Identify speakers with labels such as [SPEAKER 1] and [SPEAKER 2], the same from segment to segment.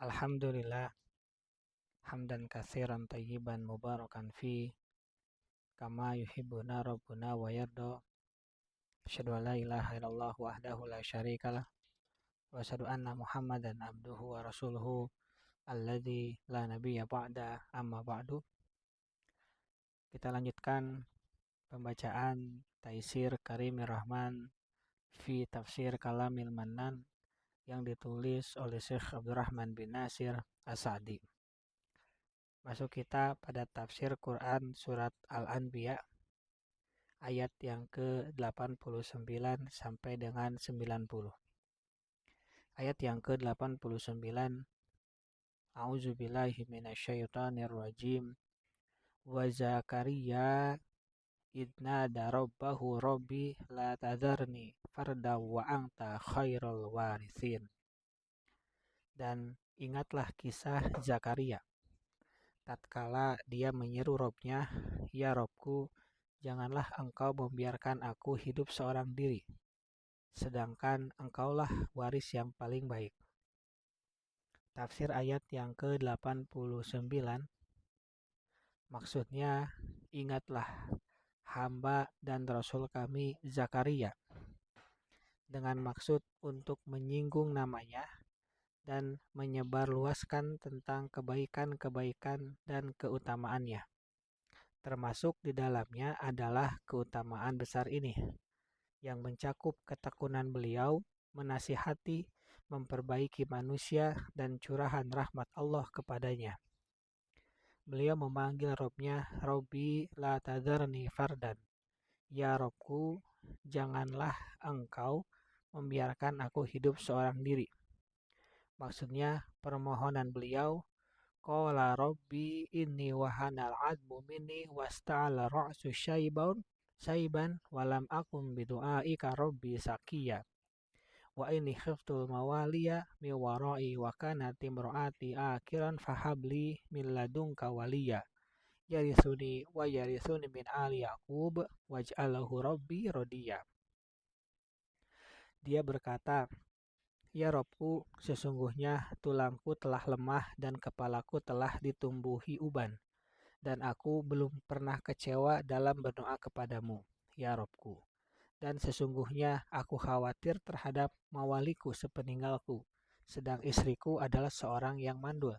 [SPEAKER 1] Alhamdulillah, hamdan katsiran tayyiban mubarakan fi kama yuhibbuna rabbuna wa yarda. Asyhadu an la ilaha illallah wahdahu la syarikalah wa asyhadu anna Muhammadan abduhu wa rasuluhu alladzi la nabiyya ba'da amma ba'du. Kita lanjutkan pembacaan Taisir Karimir Rahman fi Tafsir Kalamil Mannan yang ditulis oleh Syekh Abdurrahman bin Nasir As-Sa'di. Masuk kita pada tafsir Quran surat Al-Anbiya ayat yang ke-89 sampai dengan 90. Ayat yang ke-89, A'udzubillahi minasyaitonirrajim. Wa Zakaria idnada rabbahu rabbi la tadharni farda wa anta khairul warithin. Dan ingatlah kisah Zakaria tatkala dia menyeru Robnya, "Ya Robku, janganlah engkau membiarkan aku hidup seorang diri, sedangkan engkaulah waris yang paling baik." Tafsir ayat yang ke-89, maksudnya, ingatlah hamba dan Rasul kami Zakaria, dengan maksud untuk menyinggung namanya dan menyebarluaskan tentang kebaikan-kebaikan dan keutamaannya. Termasuk di dalamnya adalah keutamaan besar ini, yang mencakup ketekunan beliau, menasihati, memperbaiki manusia, dan curahan rahmat Allah kepadanya. Beliau memanggil Robnya, Robbi la tadharni fardan. Ya Robku, janganlah engkau membiarkan aku hidup seorang diri. Maksudnya, permohonan beliau, Qala Rabbi inni wahanal admu minni wasta'ala ra'su saiban walam akum bidu'aika Rabbi sakiya. Wa inni khiftul mawaliya mi warai wa kanat imraati akiran fahabli min ladunka waliya. Yarithuni wa yarithuni min ali Yaqub waj'alahu Rabbi radiya. Dia berkata, "Ya Robku, sesungguhnya tulangku telah lemah dan kepalaku telah ditumbuhi uban, dan aku belum pernah kecewa dalam berdoa kepadamu, ya Robku. Dan sesungguhnya aku khawatir terhadap mawaliku sepeninggalku, sedang istriku adalah seorang yang mandul.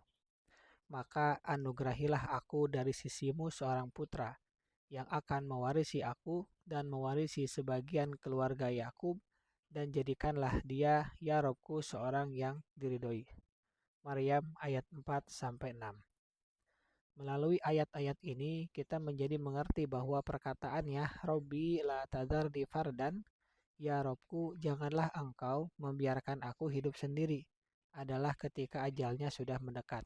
[SPEAKER 1] Maka anugerahilah aku dari sisimu seorang putra, yang akan mewarisi aku dan mewarisi sebagian keluarga Yakub, dan jadikanlah dia, ya Robku, seorang yang diridhoi." Maryam ayat 4-6. Melalui ayat-ayat ini kita menjadi mengerti bahwa perkataannya Robbi la tadharni fardan, ya Robku, janganlah engkau membiarkan aku hidup sendiri, adalah ketika ajalnya sudah mendekat.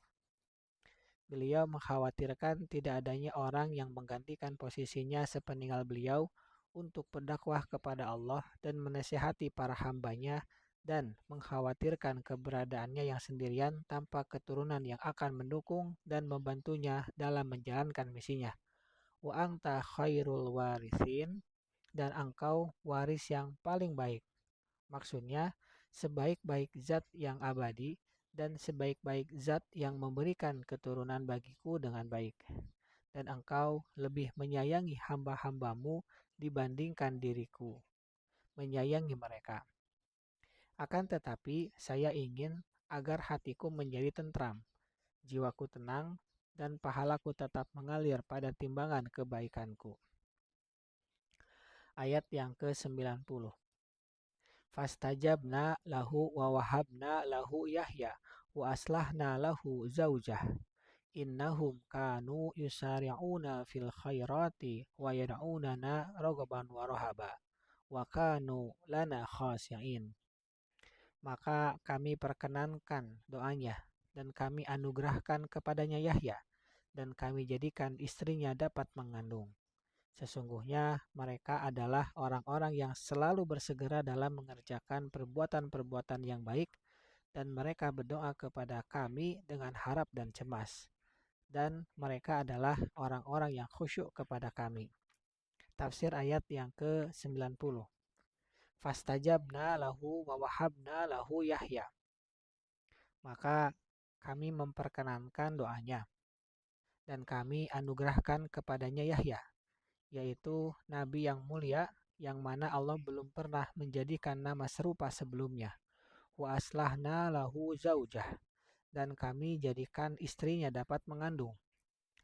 [SPEAKER 1] Beliau mengkhawatirkan tidak adanya orang yang menggantikan posisinya sepeninggal beliau untuk berdakwah kepada Allah dan menasihati para hambanya, dan mengkhawatirkan keberadaannya yang sendirian tanpa keturunan yang akan mendukung dan membantunya dalam menjalankan misinya. Wa anta khairul warithin, dan engkau waris yang paling baik. Maksudnya, sebaik-baik zat yang abadi dan sebaik-baik zat yang memberikan keturunan bagiku dengan baik. Dan engkau lebih menyayangi hamba-hambamu dibandingkan diriku, menyayangi mereka. Akan tetapi, saya ingin agar hatiku menjadi tentram, jiwaku tenang, dan pahalaku tetap mengalir pada timbangan kebaikanku. Ayat yang ke-90. Fastajabna lahu wa wahabna lahu Yahya wa aslahna lahu zaujah. Innahum kanu yusari'una fil khairati wa yad'unana raghaban wa rahaba wa kanu lana khashi'in. Maka kami perkenankan doanya, dan kami anugerahkan kepadanya Yahya, dan kami jadikan istrinya dapat mengandung. Sesungguhnya mereka adalah orang-orang yang selalu bersegera dalam mengerjakan perbuatan-perbuatan yang baik, dan mereka berdoa kepada kami dengan harap dan cemas. Dan mereka adalah orang-orang yang khusyuk kepada kami. Tafsir ayat yang ke-90. Fastajabna lahu wa wahabna lahu Yahya. Maka kami memperkenankan doanya, dan kami anugerahkan kepadanya Yahya, yaitu nabi yang mulia, yang mana Allah belum pernah menjadikan nama serupa sebelumnya. Wa aslahna lahu zaujah, dan kami jadikan istrinya dapat mengandung,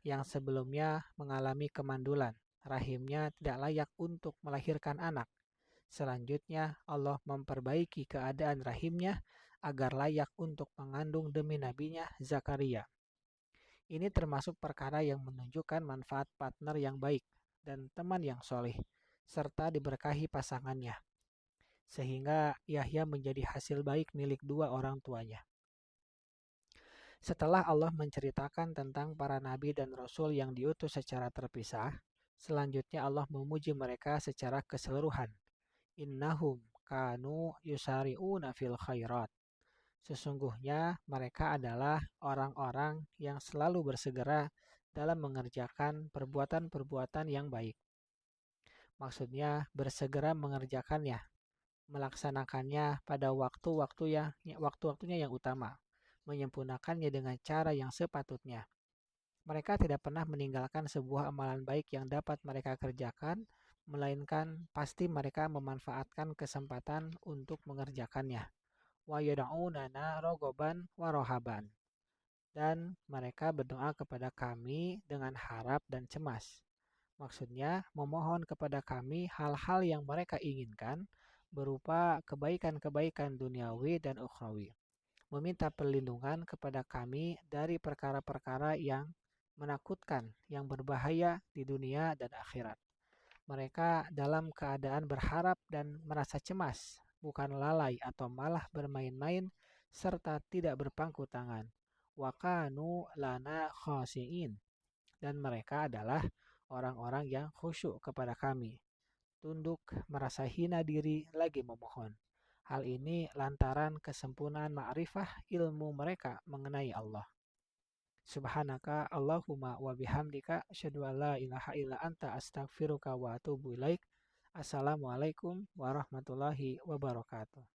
[SPEAKER 1] yang sebelumnya mengalami kemandulan. Rahimnya tidak layak untuk melahirkan anak. Selanjutnya Allah memperbaiki keadaan rahimnya agar layak untuk mengandung demi nabinya Zakaria. Ini termasuk perkara yang menunjukkan manfaat partner yang baik dan teman yang soleh, serta diberkahi pasangannya, sehingga Yahya menjadi hasil baik milik dua orang tuanya. Setelah Allah menceritakan tentang para nabi dan rasul yang diutus secara terpisah, selanjutnya Allah memuji mereka secara keseluruhan. Innahum kanu yusari'una fil khairat. Sesungguhnya mereka adalah orang-orang yang selalu bersegera dalam mengerjakan perbuatan-perbuatan yang baik. Maksudnya bersegera mengerjakannya, melaksanakannya pada waktu-waktunya yang utama, menyempurnakannya dengan cara yang sepatutnya. Mereka tidak pernah meninggalkan sebuah amalan baik yang dapat mereka kerjakan, melainkan pasti mereka memanfaatkan kesempatan untuk mengerjakannya. Wa yad'unana raghaban wa rahaban. Dan mereka berdoa kepada kami dengan harap dan cemas. Maksudnya, memohon kepada kami hal-hal yang mereka inginkan berupa kebaikan-kebaikan duniawi dan ukhrawi. Meminta perlindungan kepada kami dari perkara-perkara yang menakutkan, yang berbahaya di dunia dan akhirat. Mereka dalam keadaan berharap dan merasa cemas, bukan lalai atau malah bermain-main, serta tidak berpangku tangan. Wa kanu lana khasi'in. Dan mereka adalah orang-orang yang khusyuk kepada kami, tunduk, merasa hina diri, lagi memohon. Hal ini lantaran kesempurnaan ma'rifah ilmu mereka mengenai Allah. Subhanaka Allahumma wa bihamdika asyhadu an la ilaha illa anta astaghfiruka wa atubu ilaik. Assalamualaikum warahmatullahi wabarakatuh.